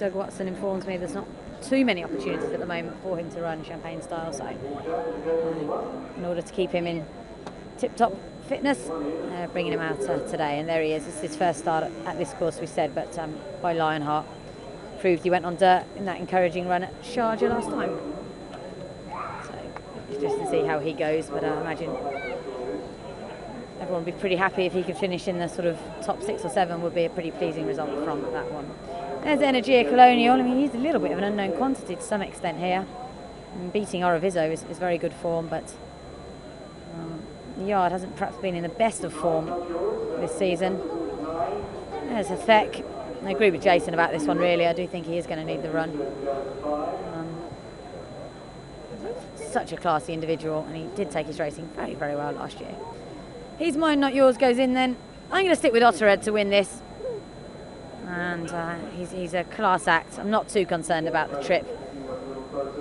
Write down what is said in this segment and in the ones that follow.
Doug Watson informs me there's not too many opportunities at the moment for him to run Champagne Style, so in order to keep him in tip-top fitness, bringing him out today, and there he is. It's his first start at this course, we said, but by Lionheart proved he went on dirt in that encouraging run at Sharjah last time. So it's just to see how he goes, but I imagine everyone would be pretty happy if he could finish in the sort of top 6 or 7. Would be a pretty pleasing result from that one. There's Energia Colonial. I mean, he's a little bit of an unknown quantity to some extent here. And beating Oroviso is very good form, but the yard hasn't perhaps been in the best of form this season. There's Hathek. I agree with Jason about this one, really. I do think he is going to need the run. Such a classy individual, and he did take his racing very, very well last year. He's Mine, Not Yours goes in then. I'm going to stick with Ottered to win this. And he's a class act. I'm not too concerned about the trip.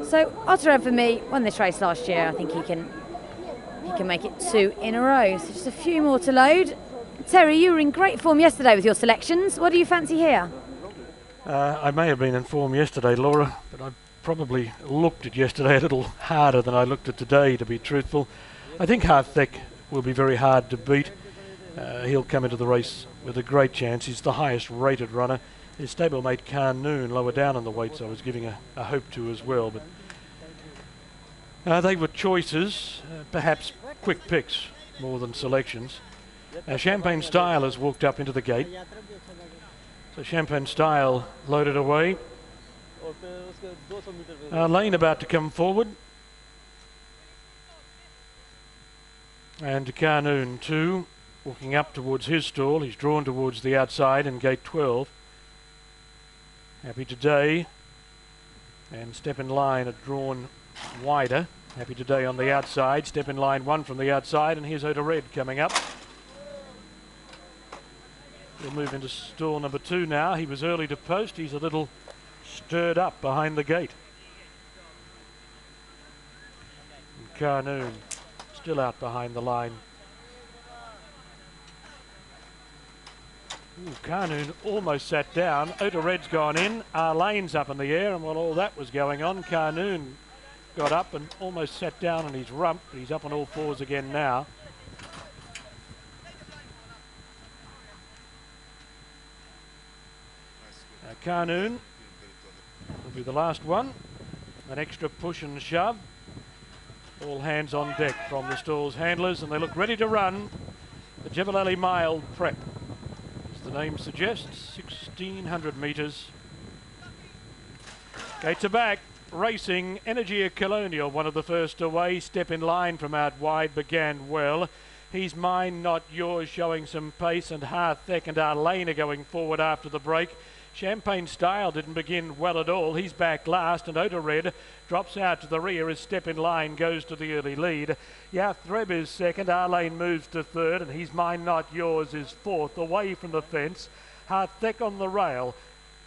So Ottered for me won this race last year. I think he can make it 2 in a row. So just a few more to load. Terry, you were in great form yesterday with your selections. What do you fancy here? I may have been in form yesterday, Laura, but I probably looked at yesterday a little harder than I looked at today, to be truthful. I think Hathek will be very hard to beat. He'll come into the race with a great chance. He's the highest rated runner. His stablemate Carnoon lower down in the weights I was giving a hope to as well, but they were choices, perhaps quick picks more than selections. Champagne Style has walked up into the gate. So Champagne Style loaded away. Lane about to come forward. And Carnoon too, walking up towards his stall. He's drawn towards the outside in gate 12. Happy Today and Step in Line are drawn wider. Happy Today on the outside, Step in Line 1 from the outside, and here's Ottered coming up. We'll move into stall number 2 now. He was early to post. He's a little stirred up behind the gate. And Carnoon still out behind the line. Carnoon almost sat down. Ottered's gone in. Our lane's up in the air, and while all that was going on, Carnoon got up and almost sat down on his rump, but he's up on all fours again now. Carnoon will be the last one. An extra push and shove. All hands on deck from the stall's handlers, and they look ready to run the Jebel Mile Prep. As the name suggests, 1,600 metres. Gates are back. Racing, Energia Colonial, one of the first away. Step in Line from out wide began well. He's Mine, Not Yours, showing some pace, and Hathek and Arlene are going forward after the break. Champagne Style didn't begin well at all. He's back last, and Ottered drops out to the rear as Step in Line goes to the early lead. Yathreb is second. Arlene moves to third, and He's Mine, Not Yours is fourth. Away from the fence, Hathek on the rail.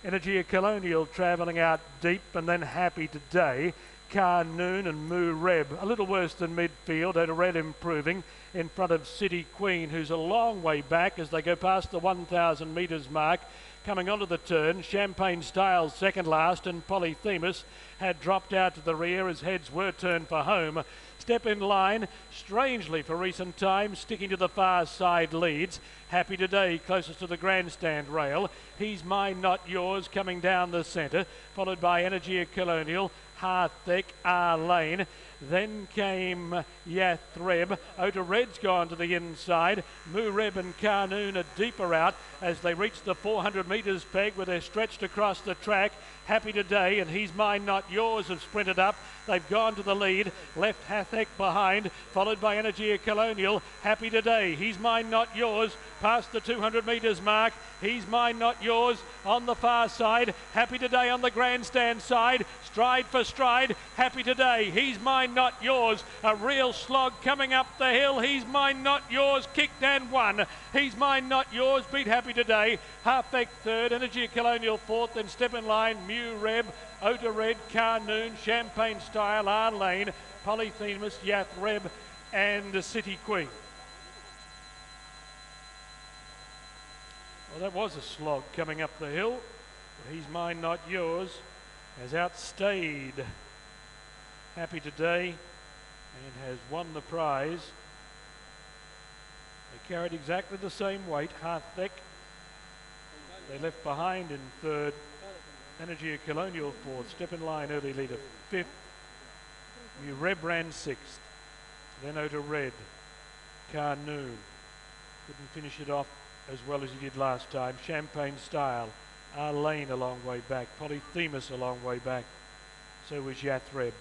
Energia Colonial travelling out deep, and then Happy Today. Carnoon and Moo Reb a little worse than midfield. Ottered improving in front of City Queen, who's a long way back as they go past the 1,000 metres mark. Coming onto the turn, Champagne Style second last, and Polyphemus had dropped out to the rear as heads were turned for home. Step in Line, strangely for recent times, sticking to the far side leads. Happy Today closest to the grandstand rail. He's Mine, Not Yours coming down the centre, followed by Energia Colonial, Hathek, Arlene. Then came Yathreb. Ottered's gone to the inside. Mureb and Carnoon are deeper out as they reach the 400 metres peg where they're stretched across the track. Happy Today and He's Mine, Not Yours have sprinted up. They've gone to the lead. Left Hathek behind, followed by Energia Colonial. Happy Today, He's Mine, Not Yours, past the 200 metres mark. He's Mine, Not Yours on the far side. Happy Today on the grandstand side. Stride for stride. Happy Today, He's Mine, Not Yours. A real slog coming up the hill. He's Mine, Not Yours, kicked and won. He's Mine, Not Yours, beat Happy Today. Halfback third, Energia Colonial fourth, then Step in Line, Mew Reb, Ottered, Carnoon, Champagne Style, Arlene, Polyphemus, Yathreb and City Queen. Well, that was a slog coming up the hill. He's Mine Not Yours has outstayed Happy Today and has won the prize. They carried exactly the same weight, half thick. They left behind in third, Energy of Colonial fourth, Step in Line early leader fifth. New Reb ran sixth, then Ota Red, Carnoon couldn't finish it off as well as he did last time. Champagne Style, Arlene a long way back, Polyphemus a long way back, so was Yathreb.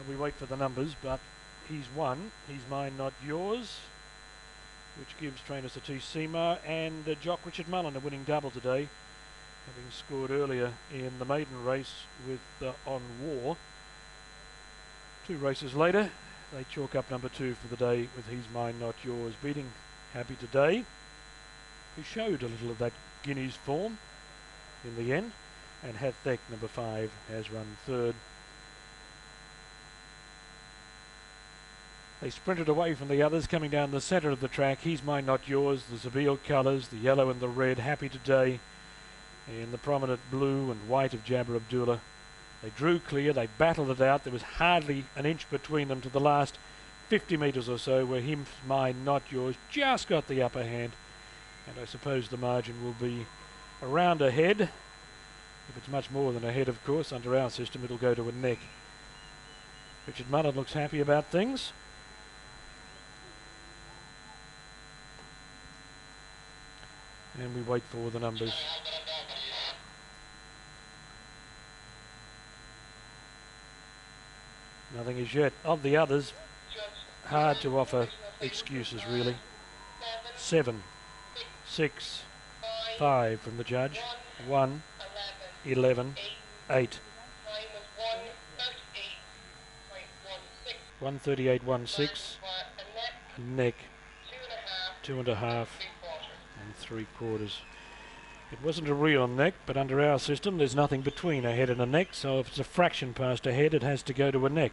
We wait for the numbers, but he's won. He's Mine Not Yours, which gives trainer Satish Seema and Jock Richard Mullen a winning double today, having scored earlier in the maiden race with On War. 2 races later, they chalk up number 2 for the day with He's Mine Not Yours, beating Happy Today, who showed a little of that Guineas form in the end, and Hathek number 5 has run third. They sprinted away from the others, coming down the centre of the track. He's Mine Not Yours, the Jebel colours, the yellow and the red, Happy Today, and the prominent blue and white of Jabber Abdullah. They drew clear, they battled it out. There was hardly an inch between them to the last 50 metres or so, where He's Mine Not Yours just got the upper hand. And I suppose the margin will be around a head. If it's much more than a head, of course, under our system, it'll go to a neck. Richard Mullen looks happy about things. And we wait for the numbers. Nothing as yet. Of the others, hard to offer excuses really. 7, 6, 5 from the judge. 1, 11, 8. 138.16. Neck 2.5 and 3/4. It wasn't a real neck, but under our system there's nothing between a head and a neck, so if it's a fraction past a head it has to go to a neck.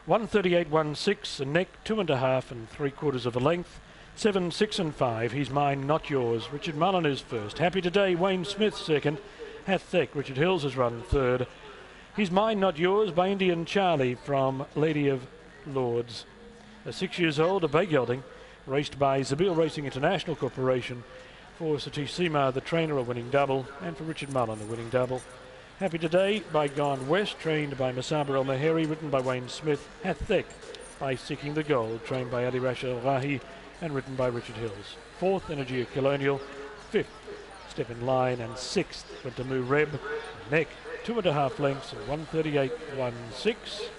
138.16, a neck 2.5 and 3/4 of a length. 7, 6 and 5, He's Mine Not Yours. Richard Mullen is first. Happy Today, Wayne Smith second. Hathek, Richard Hills has run third. He's Mine Not Yours by Indian Charlie from Lady of Lords. A 6 years old, a bay gelding, raced by Jebel Racing International Corporation. For Satish Seema, the trainer, a winning double, and for Richard Mullen, a winning double. Happy Today by Gone West, trained by Masaba El Maheri, written by Wayne Smith. Hathek by Seeking the Gold, trained by Ali Rash El Rahi, and written by Richard Hills. 4th, Energy of Colonial. 5th, Step in Line, and 6th went to Moo Reb. Neck 2.5 lengths and 138.16.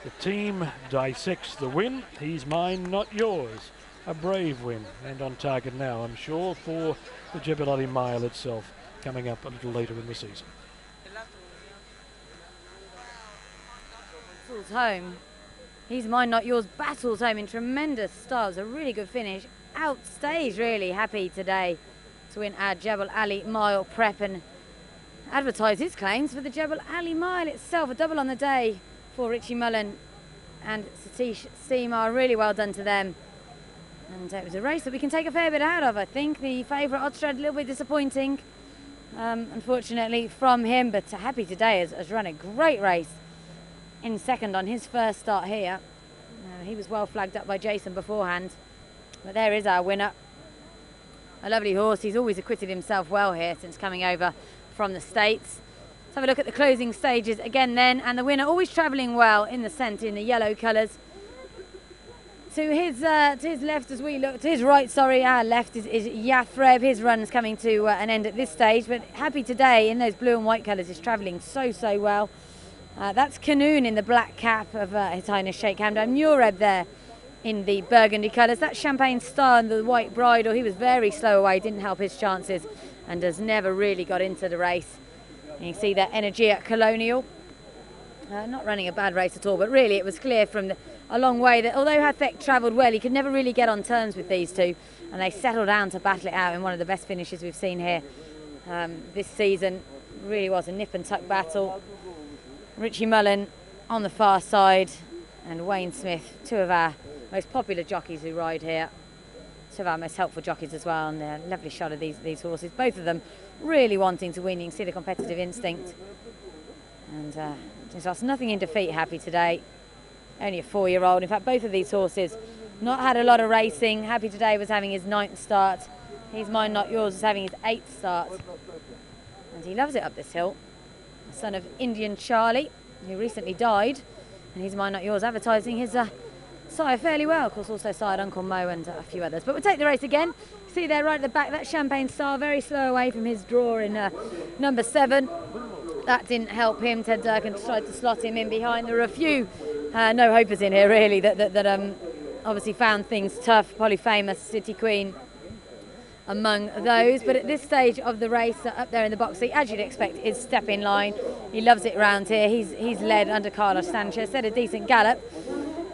The team dissects the win. He's Mine Not Yours. A brave win, and on target now, I'm sure, for the Jebel Ali Mile itself, coming up a little later in the season. Battles home. He's Mine Not Yours battles home in tremendous style. It's a really good finish. Outstays really Happy Today to win our Jebel Ali Mile prep and advertise his claims for the Jebel Ali Mile itself. A double on the day for Richie Mullen and Satish Seema. Really well done to them. And it was a race that we can take a fair bit out of, I think. The favourite Odstrad, a little bit disappointing, unfortunately, from him. But Happy Today has run a great race in second on his first start here. He was well flagged up by Jason beforehand. But there is our winner. A lovely horse. He's always acquitted himself well here since coming over from the States. Let's have a look at the closing stages again then. And the winner always travelling well in the centre in the yellow colours. To his left as we look, to his right, sorry, our left is Yathreb. His run's coming to an end at this stage, but Happy Today in those blue and white colours is travelling so well. That's Canoon in the black cap of His Highness Sheikh Hamdan. Mureb there in the burgundy colours. That's Champagne Star and the white bridle. He was very slow away, didn't help his chances, and has never really got into the race. And you see that Energy at Colonial. Not running a bad race at all, but really it was clear from a long way that although Hathek travelled well, he could never really get on terms with these two, and they settled down to battle it out in one of the best finishes we've seen here this season. Really was a nip and tuck battle. Richie Mullen on the far side, and Wayne Smith, two of our most popular jockeys who ride here. two of our most helpful jockeys as well, and a lovely shot of these horses. Both of them really wanting to win. You can see the competitive instinct. And just lost nothing in defeat, Happy Today. Only a 4-year-old. In fact, both of these horses not had a lot of racing. Happy Today was having his 9th start. He's Mine Not Yours was having his 8th start. And he loves it up this hill. The son of Indian Charlie, who recently died. And He's Mine Not Yours advertising his sire fairly well. Of course, also sired Uncle Mo and a few others. But we'll take the race again. See there right at the back, that Champagne Star, very slow away from his draw in number 7. That didn't help him. Ted Durkin tried to slot him in behind. There were a few no-hopers in here, really, that obviously found things tough. Polyphamous, City Queen among those. But at this stage of the race, up there in the box seat, as you'd expect, is Step in Line. He loves it round here. He's led under Carlos Sanchez, had a decent gallop.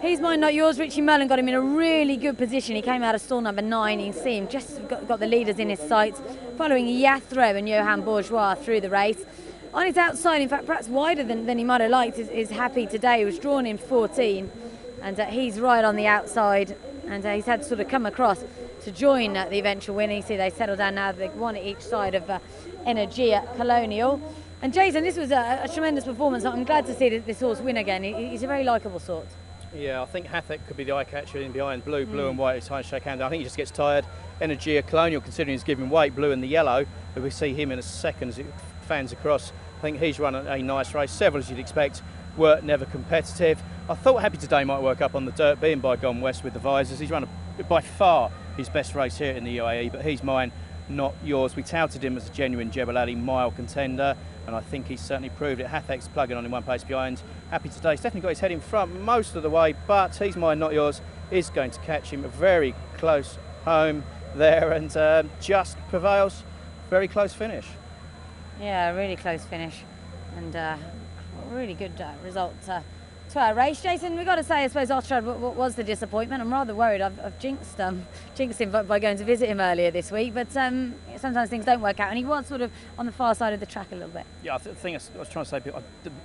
He's Mine Not Yours. Richie Mullen got him in a really good position. He came out of stall number 9. You can see him just got the leaders in his sights, following Yathro and Johan Bourgeois through the race. On his outside, in fact, perhaps wider than he might have liked, is Happy Today. He was drawn in 14, and he's right on the outside, and he's had to sort of come across to join the eventual winner. You see they settle down now. They've won at each side of Energia Colonial. And Jason, this was a tremendous performance. I'm glad to see this horse win again. He's a very likeable sort. Yeah, I think Hathek could be the eye catcher in behind. Blue and white. It's time to shake hands. I think he just gets tired. Energia Colonial, considering he's giving weight, blue and the yellow, but we see him in a second as it fans across. I think he's run a nice race. Several, as you'd expect, were never competitive. I thought Happy Today might work up on the dirt, being by Gone West with the visors. He's run by far his best race here in the UAE, but He's Mine Not Yours. We touted him as a genuine Jebel Ali mile contender, and I think he's certainly proved it. Hathek's plugging on in one place behind. Happy Today. He's definitely got his head in front most of the way, but He's Mine Not Yours is going to catch him very close home there, and just prevails. Very close finish. Yeah, really close finish, and really good result to our race. Jason, we've got to say, I suppose, Ostrad was the disappointment. I'm rather worried I've jinxed him by going to visit him earlier this week, but sometimes things don't work out, and he was sort of on the far side of the track a little bit. Yeah, I think I was trying to say, the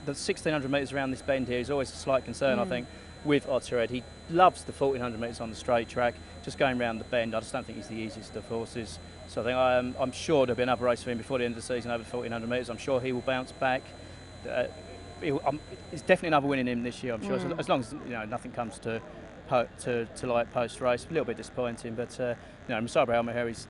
1,600 metres around this bend here is always a slight concern, I think, with Ostrad. He loves the 1,400 metres on the straight track, just going around the bend. I just don't think he's the easiest of horses. So I think I'm sure there'll be another race for him before the end of the season over 1,400 metres. I'm sure he will bounce back. It's definitely another win in him this year, I'm sure. So as long as nothing comes to light post race, a little bit disappointing. But Musabra Al Maheri's